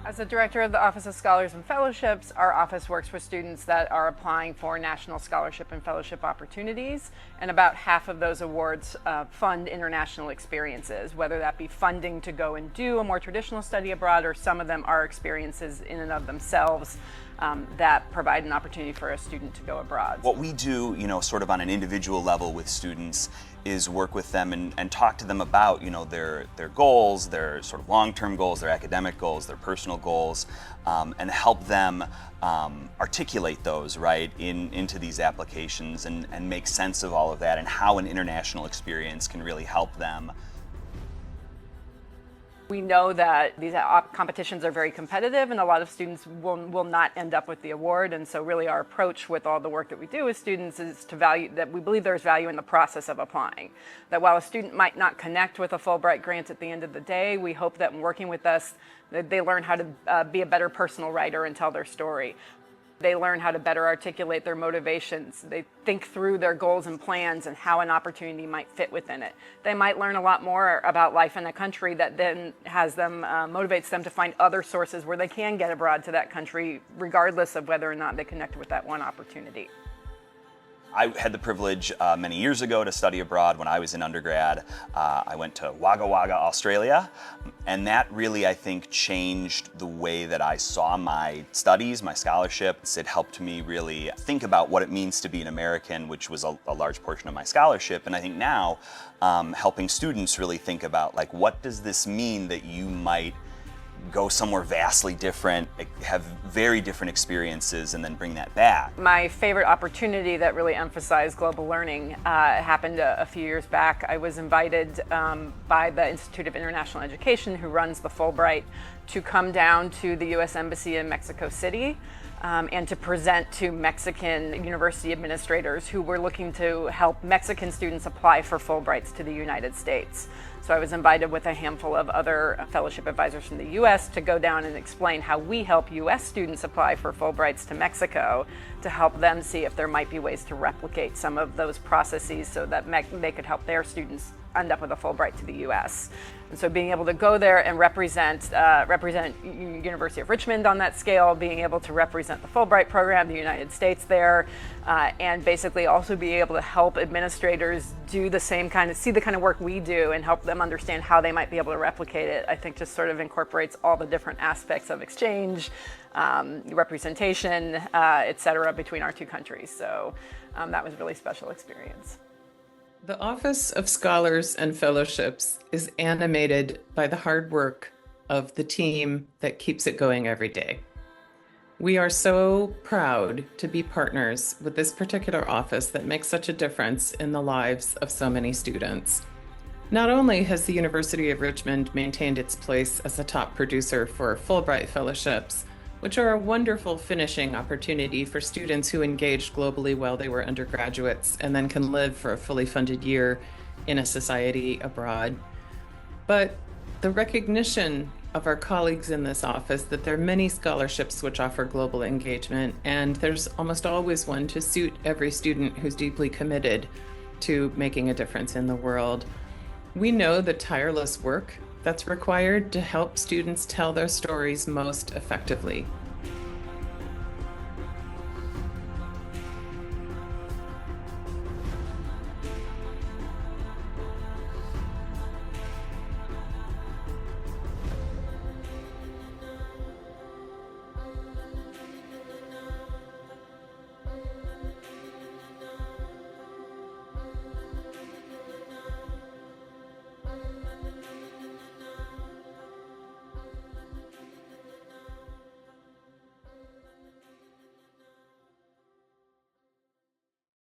As the director of the Office of Scholars and Fellowships, our office works with students that are applying for national scholarship and fellowship opportunities, and about half of those awards fund international experiences, whether that be funding to go and do a more traditional study abroad, or some of them are experiences in and of themselves that provide an opportunity for a student to go abroad. What we do, sort of on an individual level with students is work with them and talk to them about, their goals, their sort of long-term goals, their academic goals, their personal goals, and help them articulate those, right, into these applications and make sense of all of that and how an international experience can really help them. We know that these competitions are very competitive and a lot of students will not end up with the award, and so really our approach with all the work that we do with students is to value that we believe there's value in the process of applying. That while a student might not connect with a Fulbright grant at the end of the day, we hope that in working with us that they learn how to be a better personal writer and tell their story. They learn how to better articulate their motivations. They think through their goals and plans and how an opportunity might fit within it. They might learn a lot more about life in a country that then has them, motivates them to find other sources where they can get abroad to that country, regardless of whether or not they connect with that one opportunity. I had the privilege many years ago to study abroad when I was in undergrad. I went to Wagga Wagga, Australia, and that really, I think, changed the way that I saw my studies, my scholarships. It helped me really think about what it means to be an American, which was a large portion of my scholarship. And I think now, helping students really think about, like, what does this mean that you might go somewhere vastly different, have very different experiences, and then bring that back. My favorite opportunity that really emphasized global learning happened a few years back. I was invited by the Institute of International Education, who runs the Fulbright, to come down to the U.S. Embassy in Mexico City and to present to Mexican university administrators who were looking to help Mexican students apply for Fulbrights to the United States. So I was invited with a handful of other fellowship advisors from the U.S. to go down and explain how we help U.S. students apply for Fulbrights to Mexico, to help them see if there might be ways to replicate some of those processes so that they could help their students end up with a Fulbright to the U.S. And so being able to go there and represent University of Richmond on that scale, being able to represent the Fulbright program, the United States there, and basically also be able to help administrators do the same see the kind of work we do and help them understand how they might be able to replicate it, I think just sort of incorporates all the different aspects of exchange, representation, et cetera, between our two countries. So that was a really special experience. The Office of Scholars and Fellowships is animated by the hard work of the team that keeps it going every day. We are so proud to be partners with this particular office that makes such a difference in the lives of so many students. Not only has the University of Richmond maintained its place as a top producer for Fulbright Fellowships, which are a wonderful finishing opportunity for students who engaged globally while they were undergraduates and then can live for a fully funded year in a society abroad. But the recognition of our colleagues in this office that there are many scholarships which offer global engagement, and there's almost always one to suit every student who's deeply committed to making a difference in the world. We know the tireless work that's required to help students tell their stories most effectively.